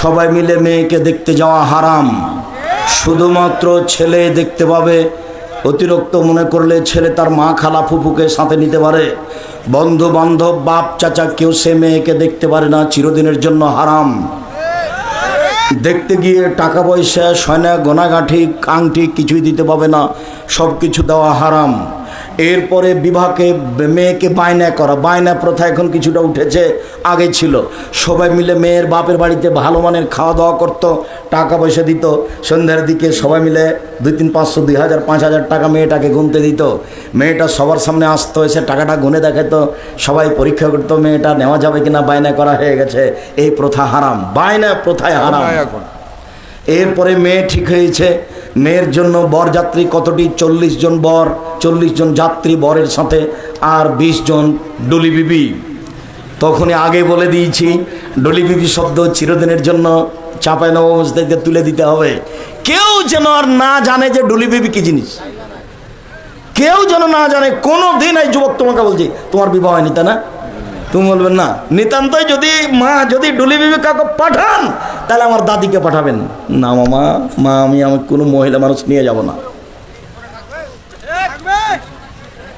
সবাই মিলে মেয়েকে দেখতে যাওয়া হারাম। শুধুমাত্র ছেলে দেখতে পাবে। অতিরিক্ত মনে করলে ছেলে তার মা খালা ফুফুকে সাথে নিতে পারে। বন্ধু বান্ধব বাপ চাচা কেউ সে মেয়েকে দেখতে পারে না, চিরদিনের জন্য হারাম। দেখতে গিয়ে টাকা পয়সা সয়না গয়নাগাঁঠি আংটি কিছুই দিতে পাবে না, সব কিছু দেওয়া হারাম। এরপরে বিবাহকে মেয়েকে বায়না করা, বায়না প্রথা এখন কিছুটা উঠেছে, আগে ছিল সবাই মিলে মেয়ের বাপের বাড়িতে ভালো মানের খাওয়া দাওয়া করতো, টাকা পয়সা দিত। সন্ধ্যার দিকে সবাই মিলে 2-3, 500, 2000, 5000 টাকা মেয়েটাকে গুনতে দিত। মেয়েটা সবার সামনে আসতো, এসে টাকাটা গুনে দেখাতো, সবাই পরীক্ষা করতো মেয়েটা নেওয়া যাবে কিনা, বায়না করা হয়ে গেছে। এই প্রথা হারাম, বায়না প্রথায় হারাম। এরপরে মেয়ে ঠিক হয়েছে, মেয়ের জন্য বরযাত্রী কতটি? 40 জন বর, 40 জন যাত্রী বরের সাথে, আর 20 জন ডলি বিবি। তখনই আগে বলে দিয়েছি, ডলি বিবি শব্দ চিরদিনের জন্য চাঁপাইনবাবগঞ্জ তুলে দিতে হবে। কেউ যেন আর না জানে যে ডলি বিবি কি জিনিস, কেউ যেন না জানে। কোনো দিন এই যুবক তোমাকে বলছি তোমার বিবাহ হয়নি, তাই না? তুমি বলবেন না। নিতান্তই যদি মা যদি ডলি বিবি কাউকে পাঠান, তাহলে আমার দাদিকে পাঠাবেন না। মা আমি কোনো মহিলা মানুষ নিয়ে যাব না।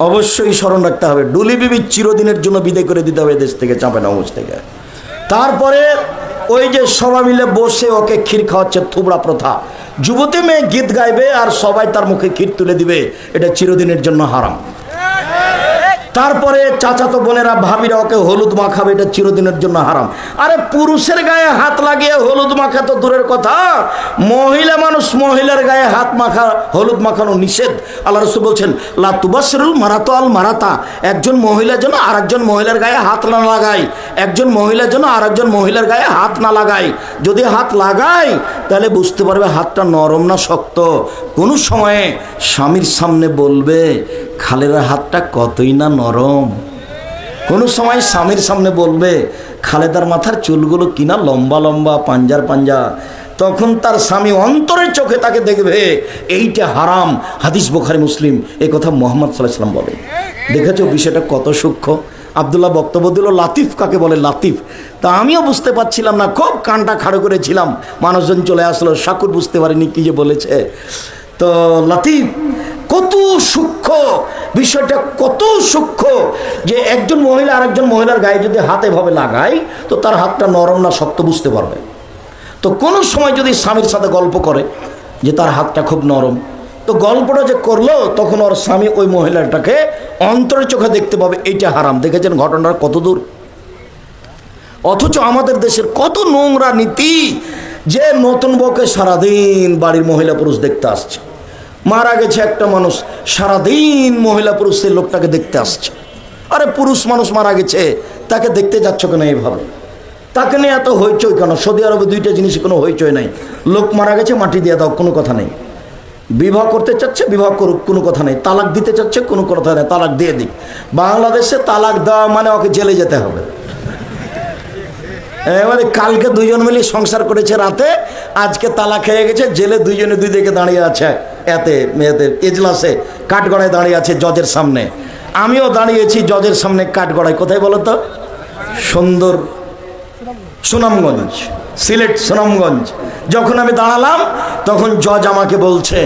অবশ্যই স্মরণ রাখতে হবে, ডলি বিবি চিরদিনের জন্য বিদায় করে দিতে হবে দেশ থেকে, চাঁপাইনবাবগঞ্জ থেকে। তারপরে ওই যে সবাই মিলে বসে ওকে ক্ষীর খাওয়াচ্ছে, থুবড়া প্রথা। যুবতী মেয়ে গীত গাইবে আর সবাই তার মুখে ক্ষীর তুলে দিবে, এটা চিরদিনের জন্য হারাম। তারপরে চাচাতো বোনেরা ভাবিরা ওকে হলুদ মাখাবে, এটা চিরদিনের জন্য হারাম। আরে পুরুষের গায়ে হাত লাগিয়ে হলুদ মাখা তো দূরের কথা, মহিলা মানুষ মহিলার গায়ে হাত মাখা, হলুদ মাখানো নিষেধ। আল্লাহ রাসূল বলছেন লা তুবাসসিরুল মারাতু আল মারাতা, একজন মহিলা যেন আরেকজন মহিলার গায়ে হাত না লাগায়, একজন মহিলা যেন আরেকজন মহিলার গায়ে হাত না লাগায়। যদি হাত লাগায় তাহলে বুঝতে পারবে হাতটা নরম না শক্ত। কোনো সময়ে স্বামীর সামনে বলবে খালের হাতটা কতই না নরম। কোনো সময় স্বামীর সামনে বলবে খালেদার মাথার চুলগুলো কিনা লম্বা লম্বা, পাঞ্জার পাঞ্জা। তখন তার স্বামী অন্তরের চোখে তাকে দেখবে, এইটা হারাম। হাদিস বুখারী মুসলিম, এই কথা মুহাম্মদ সাল্লাল্লাহু আলাইহি ওয়াসাল্লাম বলে। দেখেছো বিষয়টা কত সূক্ষ্ম। আব্দুল্লাহ বক্তব্য দিল লাতিফ কাকে বলে, লাতিফ। তা আমিও বুঝতে পারছিলাম না, খুব কানটা খাড়ো করেছিলাম। মানুষজন চলে আসলো, শাকুর বুঝতে পারিনি কি যে বলেছে। তো লাতিফ কত সূক্ষ্ম বিষয়টা, কত সূক্ষ্ম যে একজন মহিলা আরেকজন মহিলার গায়ে যদি হাত এভাবে লাগায় তো তার হাতটা নরম না শক্ত বুঝতে পারবে। তো কোনো সময় যদি স্বামীর সাথে গল্প করে যে তার হাতটা খুব নরম, তো গল্পটা যে করলো তখন ওর স্বামী ওই মহিলাটাকে অন্তরের চোখে দেখতে পাবে, এইটা হারাম। দেখেছেন ঘটনার কত দূর। অথচ আমাদের দেশের কত নোংরা নীতি, যে নতুন বউকে সারাদিন বাড়ির মহিলা পুরুষ দেখতে আসছে। মারা গেছে একটা মানুষ, সারাদিন মহিলা পুরুষ সেই লোকটাকে দেখতে আসছে। আরে পুরুষ মানুষ মারা গেছে, তাকে দেখতে যাচ্ছ কেন এইভাবে? তাকে নিয়ে এত হইচই কেন? সৌদি আরবে 2টা জিনিসই কোনো হইচই নাই। লোক মারা গেছে মাটি দিয়ে দাও, কোনো কথা নেই। বিবাহ করতে চাচ্ছে বিবাহ করুক, কোনো কথা নেই। তালাক দিতে চাচ্ছে, কোনো কথা নেই, তালাক দিয়ে দিক। বাংলাদেশে তালাক দেওয়া মানে ওকে জেলে যেতে হবে। এবারে কালকে 2 জন মিলে সংসার করেছে রাতে, আজকে তালাক হয়ে গেছে, জেলে 2 জনে 2 দিকে দাঁড়িয়ে আছে, এতে এজলাসে কাঠগড়ায় দাঁড়িয়ে আছে জজের সামনে। আমিও দাঁড়িয়েছি জজের সামনে কাঠগড়ায়। কোথায় বলো তো? সুন্দর সুনামগঞ্জ, সিলেট সুনামগঞ্জ। যখন আমি দাঁড়ালাম তখন জজ আমাকে বলছে,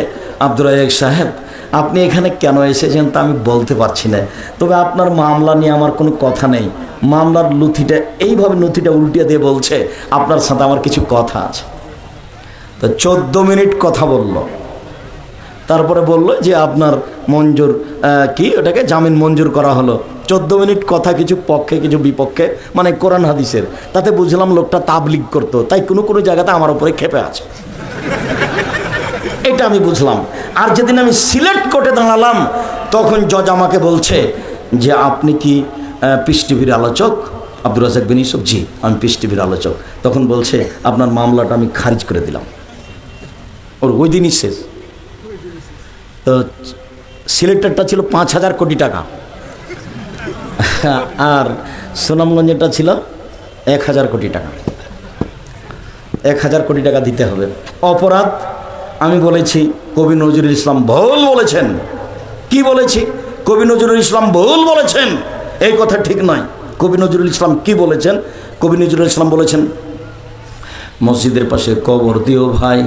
আব্দুর রাজ্জাক সাহেব আপনি এখানে কেন এসেছেন তা আমি বলতে পারছি না, তবে আপনার মামলা নিয়ে আমার কোনো কথা নেই। মামলার নথিটা এইভাবে নথিটা উল্টিয়ে দিয়ে বলছে আপনার সাথে আমার কিছু কথা আছে। তো 14 মিনিট কথা বলল। তারপরে বলল যে আপনার মঞ্জুর কি ওটাকে জামিন মঞ্জুর করা হলো। 14 মিনিট কথা, কিছু পক্ষে কিছু বিপক্ষে, মানে কোরআন হাদিসের। তাতে বুঝলাম লোকটা তাবলিগ করতো, তাই কোনো কোনো জায়গাতে আমার উপরে ক্ষেপে আছে, এটা আমি বুঝলাম। আর যেদিন আমি সিলেট কোর্টে দাঁড়ালাম তখন জজ আমাকে বলছে যে আপনি কি পিস টিভির আলোচক? আব্দুর রাজ্জাক বিন ইউসুফ, জি আমি পিস টিভির আলোচক। তখন বলছে আপনার মামলাটা আমি খারিজ করে দিলাম। ওর ওই দিনই শেষ। তো সিলেটেরটা ছিল 5,000 কোটি টাকা, আর সুনামগঞ্জেরটা ছিল 1,000 কোটি টাকা। 1,000 কোটি টাকা দিতে হবে। অপরাধ আমি বলেছি কবি নজরুল ইসলাম ভুল বলেছেন। কি বলেছি? কবি নজরুল ইসলাম ভুল বলেছেন, এই কথা ঠিক নয়। কবি নজরুল ইসলাম কি বলেছেন? কবি নজরুল ইসলাম বলেছেন মসজিদের পাশে কবর দিও ভাই,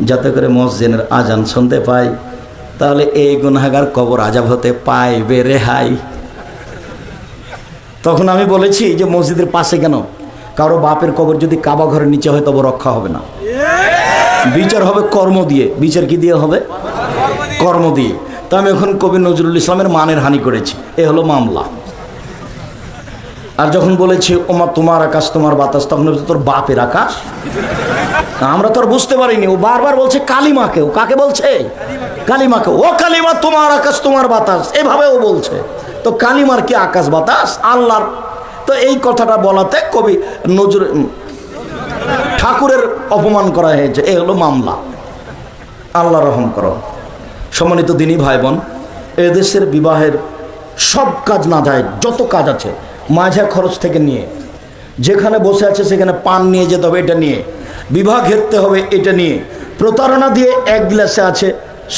যাতে করে মসজিদের আজান শুনতে পাই, তাহলে এই গুনাহগার কবর আজাব হতে পাইবে রেহাই। তখন আমি বলেছি যে মসজিদের পাশে কেন? কারো বাপের কবর যদি কাবা ঘরের নিচে হয় তবে রক্ষা হবে না, বিচার হবে কর্ম দিয়ে। বিচার কি দিয়ে হবে? কর্ম দিয়ে। তো আমি এখন কবি নজরুল ইসলামের মানের হানি করেছি, এ হলো মামলা। আর যখন বলেছি ওমা তোমার আকাশ তোমার বাতাস, তখন তোর বাপের আকাশ। আমরা তো আর বুঝতে পারিনি। ও বারবার বলছে কালিমাকে। ও কাকে বলছে? কালিমাকে। ও কালিমা তোমার আকাশ তোমার বাতাস, এভাবে ও বলছে। তো কালিমার কি আকাশ বাতাস? আল্লাহর। তো এই কথাটা বলাতে কবি নজরুল ঠাকুরের অপমান করা হয়েছে, এ হলো মামলা। আল্লাহ রহম করো। সম্মানিত দিনী ভাই বোন, এদেশের বিবাহের সব কাজ না যায়, যত কাজ আছে মাঝে খরচ থেকে নিয়ে, যেখানে বসে আছে সেখানে পান নিয়ে যেতে হবে এটা নিয়ে, বিবাহ ঘেরতে হবে এটা নিয়ে, প্রতারণা দিয়ে এক গ্লাসে আছে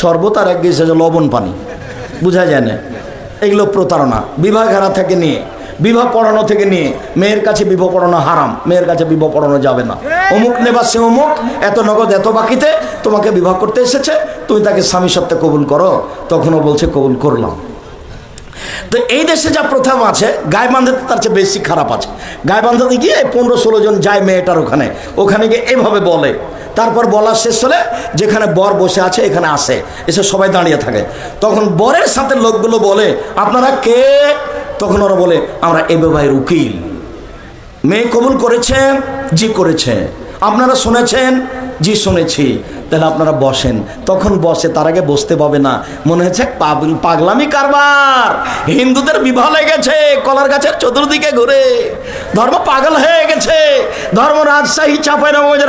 শরবত আর এক গ্লাসে আছে লবণ পানি, বোঝা যায় না, এগুলো প্রতারণা। বিবাহ ঘেরা থেকে নিয়ে, বিবাহ পড়ানো থেকে নিয়ে, মেয়ের কাছে বিবাহ পড়ানো হারাম, মেয়ের কাছে বিবাহ পড়ানো যাবে না। অমুক নেবা সে অমুক, এত নগদ এত বাকিতে তোমাকে বিবাহ করতে এসেছে, তুমি তাকে স্বামী সত্ত্বে কবুল করো। তখনও বলছে কবুল করলাম। তো এই দেশে যা প্রথা আছে, গায়ে বাঁধাতে তার চেয়ে বেশি খারাপ আছে। গায়ে বাঁধাতে গিয়ে 15-16 জন যায় মেয়েটার ওখানে, ওখানে গিয়ে এভাবে বলে। তারপর বলা শেষ হলে যেখানে বর বসে আছে এখানে আসে, এসে সবাই দাঁড়িয়ে থাকে। তখন বরের সাথে লোকগুলো বলে আপনারা কে? তখন ওরা বলে আমরা এ বিবাহের উকিল। মেয়ে কবুল করেছে? জি করেছে। আপনারা শুনেছেন? জি শুনেছি। তাহলে আপনারা বসেন। তখন বসে, তার আগে বসতে পাবে না, মনে হচ্ছে পাগলামি কারবার। হিন্দুদের বিবাহ লেগেছে কলার গাছের চতুর্দিকে ঘুরে, ধর্ম পাগল হয়ে গেছে, ধর্ম রাজশাহী চাঁপাইনবাবগঞ্জের